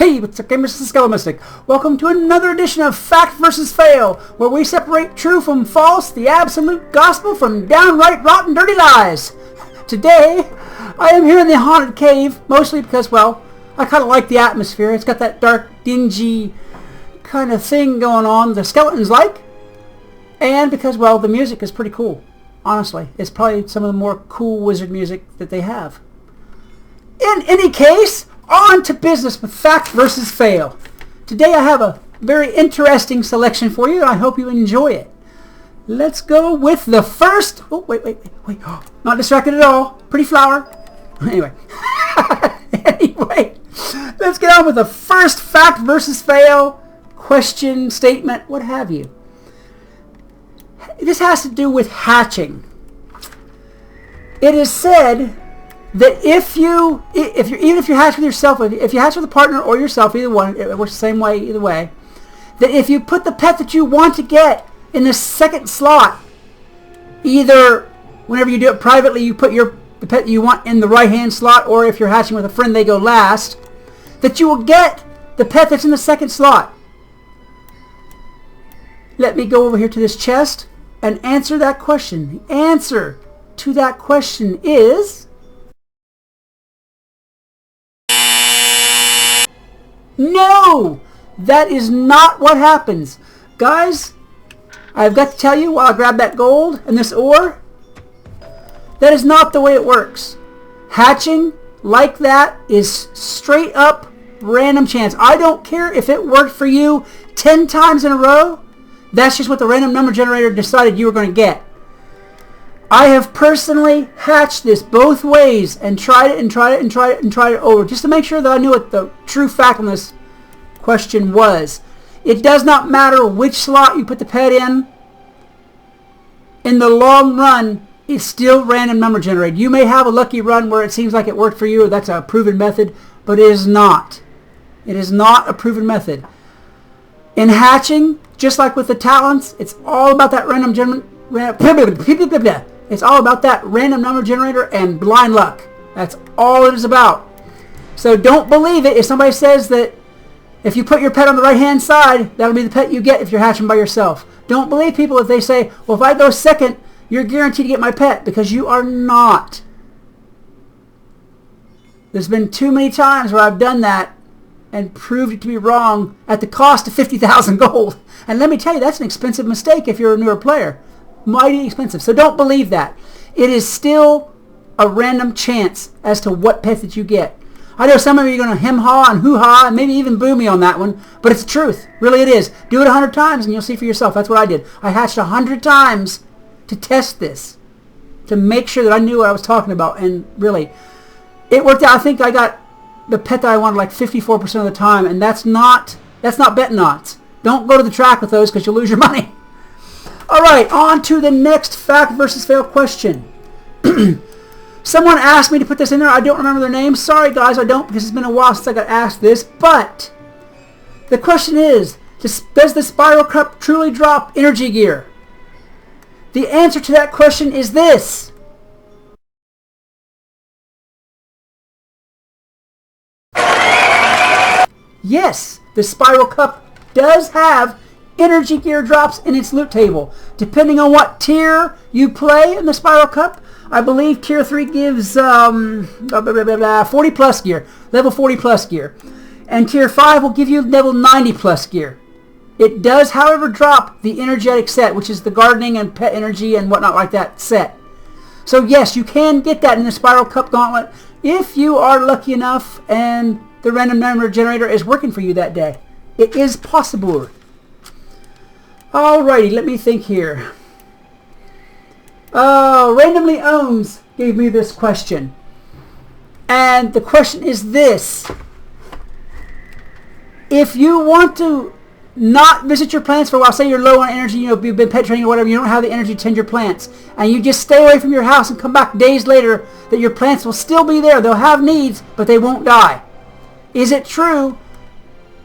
Hey, what's up, gamers? This is Mystic. Welcome to another edition of Fact vs. Fail, where we separate true from false, the absolute gospel from downright rotten, dirty lies. Today, I am here in the haunted cave, mostly because, well, I kind of like the atmosphere. It's got that dark, dingy kind of thing going on the skeletons like, and because, well, the music is pretty cool. Honestly, it's probably some of the more cool wizard music that they have. In any case, on to business with Fact versus Fail. Today I have a very interesting selection for you, and I hope you enjoy it. Let's go with the first... Oh, wait. Not distracted at all. Pretty flower. Anyway. Let's get on with the first Fact versus Fail question, statement, what have you. This has to do with hatching. It is said that if you hatch with yourself, if you hatch with a partner or yourself, either one, it works the same way either way, that if you put the pet that you want to get in the second slot, either whenever you do it privately, you put the pet you want in the right-hand slot, or if you're hatching with a friend, they go last, that you will get the pet that's in the second slot. Let me go over here to this chest and answer that question. The answer to that question is... no! That is not what happens. Guys, I've got to tell you while I grab that gold and this ore, that is not the way it works. Hatching like that is straight up random chance. I don't care if it worked for you 10 times in a row. That's just what the random number generator decided you were going to get. I have personally hatched this both ways and tried it over just to make sure that I knew what the true fact on this question was. It does not matter which slot you put the pet in. In the long run, it's still random number generated. You may have a lucky run where it seems like it worked for you, or that's a proven method, but it is not. It is not a proven method. In hatching, just like with the talents, it's all about that It's all about that random number generator and blind luck. That's all it is about. So don't believe it if somebody says that if you put your pet on the right-hand side, that'll be the pet you get if you're hatching by yourself. Don't believe people if they say, well, if I go second, you're guaranteed to get my pet, because you are not. There's been too many times where I've done that and proved it to be wrong at the cost of 50,000 gold. And let me tell you, that's an expensive mistake if you're a newer player. Mighty expensive. So don't believe that. It is still a random chance as to what pet that you get. I know some of you are going to hem-haw and hoo-ha and maybe even boo me on that one, but it's the truth. Really it is. Do it 100 times and you'll see for yourself. That's what I did. I hatched 100 times to test this, to make sure that I knew what I was talking about, and really, it worked out. I think I got the pet that I wanted like 54% of the time, and that's not betting odds. Don't go to the track with those because you'll lose your money. Alright, on to the next Fact versus Fail question. Someone asked me to put this in there. I don't remember their name. Sorry guys, I don't, because it's been a while since I got asked this. But the question is, does the Spiral Cup truly drop energy gear? The answer to that question is this. Yes, the Spiral Cup does have energy gear drops in its loot table. Depending on what tier you play in the Spiral Cup, I believe tier 3 gives 40 plus gear, level 40 plus gear. And tier 5 will give you level 90 plus gear. It does, however, drop the energetic set, which is the gardening and pet energy and whatnot like that set. So yes, you can get that in the Spiral Cup Gauntlet if you are lucky enough and the random number generator is working for you that day. It is possible. Alrighty, let me think here. Randomly Ohms gave me this question. And the question is this. If you want to not visit your plants for a while, say you're low on energy, you've been pet training or whatever, you don't have the energy to tend your plants, and you just stay away from your house and come back days later, that your plants will still be there. They'll have needs, but they won't die. Is it true?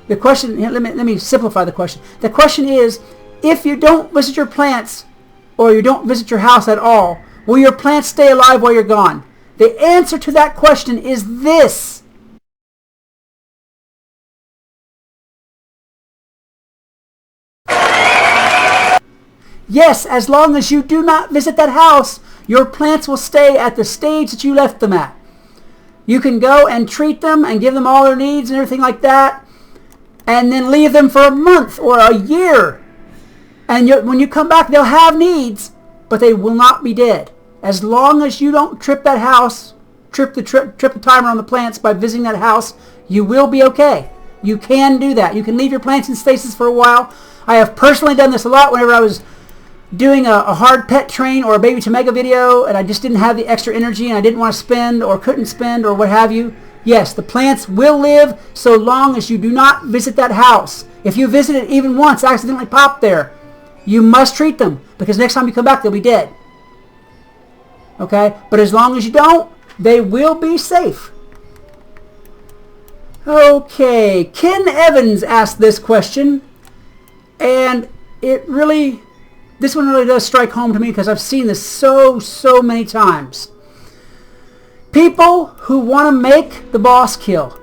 The question, let me simplify the question. The question is, if you don't visit your plants, or you don't visit your house at all, will your plants stay alive while you're gone? The answer to that question is this. Yes, as long as you do not visit that house, your plants will stay at the stage that you left them at. You can go and treat them and give them all their needs and everything like that, and then leave them for a month or a year. And when you come back, they'll have needs, but they will not be dead. As long as you don't trip that house, trip the timer on the plants by visiting that house, you will be okay. You can do that. You can leave your plants in stasis for a while. I have personally done this a lot whenever I was doing a hard pet train or a baby to mega video and I just didn't have the extra energy and I didn't want to spend or couldn't spend or what have you. Yes, the plants will live so long as you do not visit that house. If you visit it even once, accidentally pop there, you must treat them because next time you come back, they'll be dead. Okay? But as long as you don't, they will be safe. Okay, Ken Evans asked this question, and this one really does strike home to me because I've seen this so many times. People who want to make the boss kill,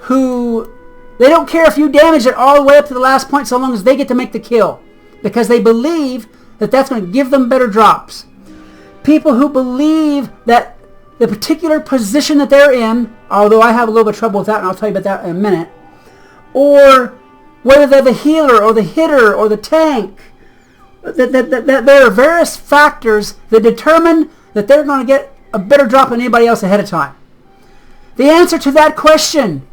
they don't care if you damage it all the way up to the last point so long as they get to make the kill because they believe that that's going to give them better drops. People who believe that the particular position that they're in, although I have a little bit of trouble with that and I'll tell you about that in a minute, or whether they're the healer or the hitter or the tank, that there are various factors that determine that they're going to get a better drop than anybody else ahead of time. The answer to that question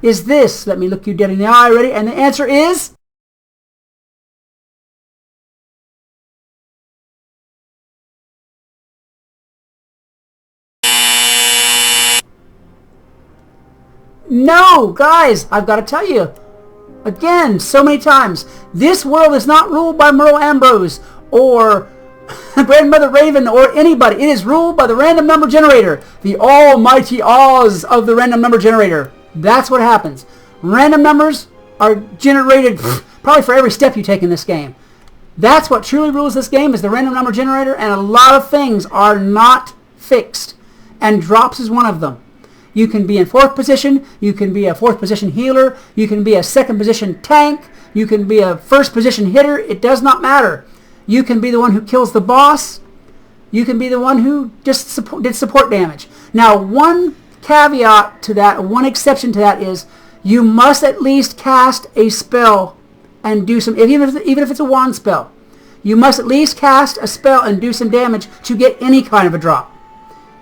is this. Let me look you dead in the eye. Ready? And the answer is no, guys. I've got to tell you again so many times. This world is not ruled by Merle Ambrose or Grandmother Raven or anybody. It is ruled by the random number generator. The almighty Oz of the random number generator. That's what happens. Random numbers are generated probably for every step you take in this game. That's what truly rules this game is the random number generator, and a lot of things are not fixed. And drops is one of them. You can be in 4th position. You can be a 4th position healer. You can be a 2nd position tank. You can be a 1st position hitter. It does not matter. You can be the one who kills the boss. You can be the one who just did support damage. Now, one caveat to that, one exception to that is you must at least cast a spell and do some, even if it's a wand spell. You must at least cast a spell and do some damage to get any kind of a drop.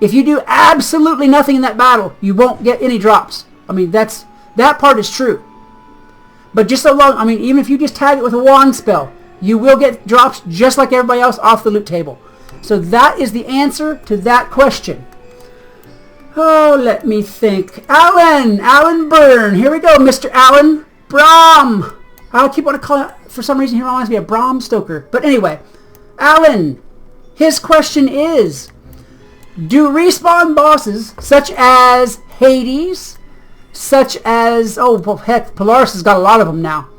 If you do absolutely nothing in that battle, you won't get any drops. I mean, that part is true. But just so long, I mean, even if you just tag it with a wand spell, you will get drops just like everybody else off the loot table. So that is the answer to that question. Oh, let me think. Alan Byrne. Here we go, Mr. Alan. Bram. I keep wanting to call it, for some reason he reminds me of Bram Stoker. But anyway, Alan, his question is, do respawn bosses such as Hades, such as, oh, well, heck, Polaris has got a lot of them now.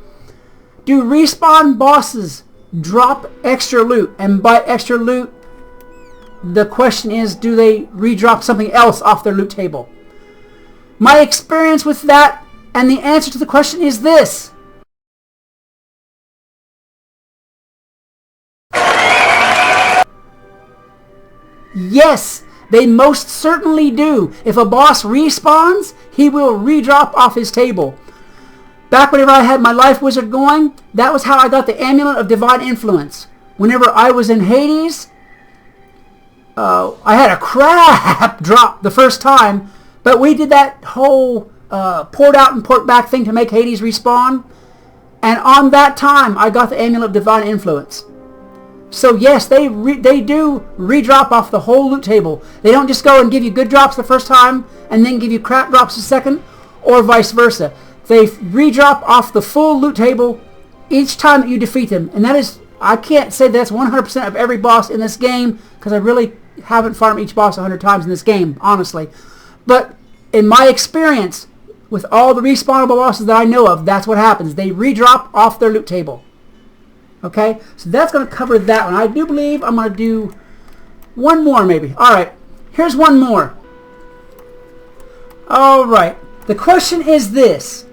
Do respawn bosses drop extra loot? And by extra loot, the question is, do they redrop something else off their loot table? My experience with that, and the answer to the question is this. Yes, they most certainly do. If a boss respawns, he will redrop off his table. Back whenever I had my life wizard going, that was how I got the Amulet of Divine Influence. Whenever I was in Hades, I had a crap drop the first time, but we did that whole port out and port back thing to make Hades respawn. And on that time, I got the Amulet of Divine Influence. So yes, they do redrop off the whole loot table. They don't just go and give you good drops the first time and then give you crap drops the second, or vice versa. They redrop off the full loot table each time that you defeat them. And that is, I can't say that's 100% of every boss in this game, because I really haven't farmed each boss 100 times in this game, honestly. But in my experience, with all the respawnable bosses that I know of, that's what happens. They redrop off their loot table. Okay, so that's going to cover that one. I do believe I'm going to do one more maybe. Alright, here's one more. Alright, the question is this.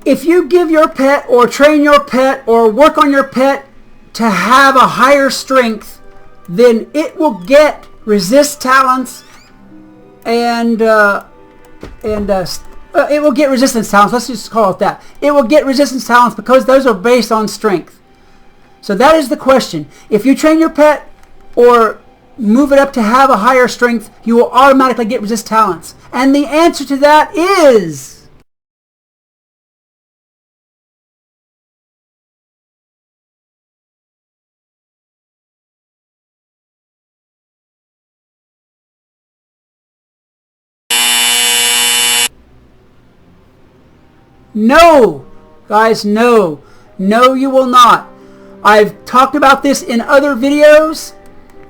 If you give your pet or train your pet or work on your pet to have a higher strength, then it will get resist talents and it will get resistance talents. Let's just call it that. It will get resistance talents because those are based on strength. So that is the question. If you train your pet or move it up to have a higher strength, you will automatically get resist talents. And the answer to that is... no! Guys, no. No, you will not. I've talked about this in other videos,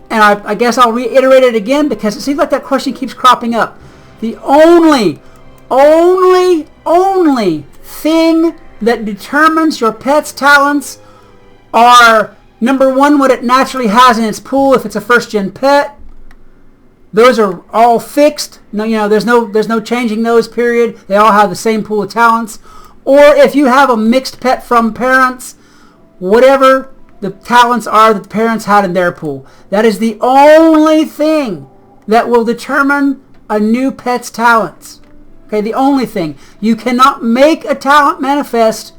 and I guess I'll reiterate it again because it seems like that question keeps cropping up. The only thing that determines your pet's talents are, number one, what it naturally has in its pool if it's a first-gen pet. Those are all fixed. No, there's no changing those, period. They all have the same pool of talents. Or if you have a mixed pet from parents, whatever the talents are that the parents had in their pool. That is the only thing that will determine a new pet's talents. Okay, the only thing. You cannot make a talent manifest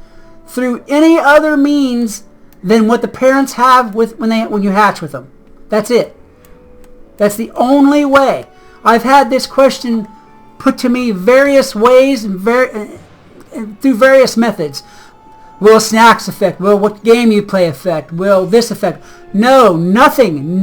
through any other means than what the parents have when you hatch with them. That's it. That's the only way. I've had this question put to me various ways and through various methods. Will snacks affect? Will what game you play affect? Will this affect? No, nothing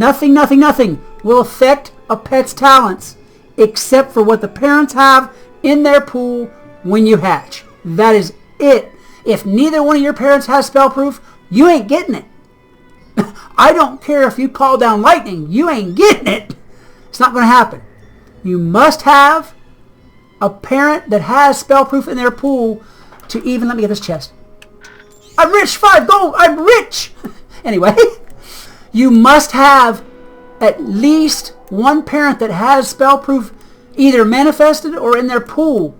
will affect a pet's talents except for what the parents have in their pool when you hatch. That is it. If neither one of your parents has spellproof, you ain't getting it. I don't care if you call down lightning, you ain't getting it. It's not going to happen. You must have a parent that has spellproof in their pool to even, let me get this chest. I'm rich, 5 gold, I'm rich. Anyway, you must have at least one parent that has spellproof either manifested or in their pool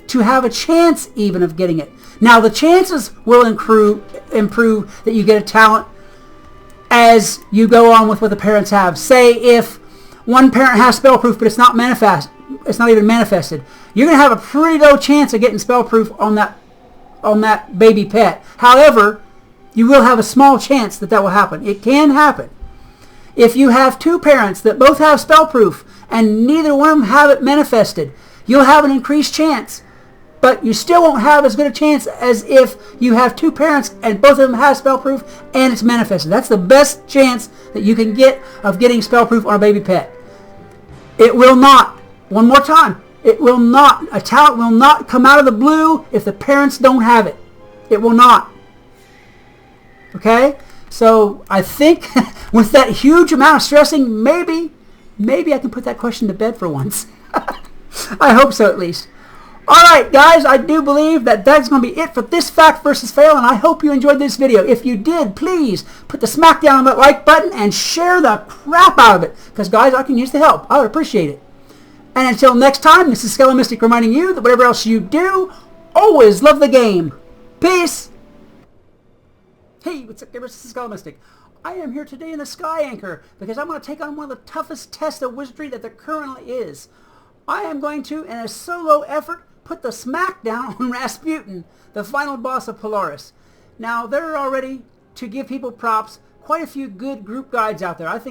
to have a chance even of getting it. Now, the chances will improve that you get a talent as you go on with what the parents have. Say if one parent has spellproof but it's not even manifested, you're going to have a pretty low chance of getting spellproof on that baby pet. However, you will have a small chance that will happen. It can happen. If you have two parents that both have spellproof and neither one of them have it manifested, you'll have an increased chance. But you still won't have as good a chance as if you have two parents and both of them have spellproof and it's manifested. That's the best chance that you can get of getting spellproof on a baby pet. It will not. One more time. It will not. A talent will not come out of the blue if the parents don't have it. It will not. Okay? So I think with that huge amount of stressing, maybe I can put that question to bed for once. I hope so, at least. Alright, guys, I do believe that that's going to be it for this fact versus fail, and I hope you enjoyed this video. If you did, please put the smack down on that like button and share the crap out of it, because, guys, I can use the help. I would appreciate it. And until next time, this is SkeleMystic reminding you that whatever else you do, always love the game. Peace! Hey, what's up, gamers? This is SkeleMystic. I am here today in the Sky Anchor because I'm going to take on one of the toughest tests of wizardry that there currently is. I am going to, in a solo effort, put the smack down on Rasputin, the final boss of Polaris. Now, there are already, to give people props, quite a few good group guides out there. I think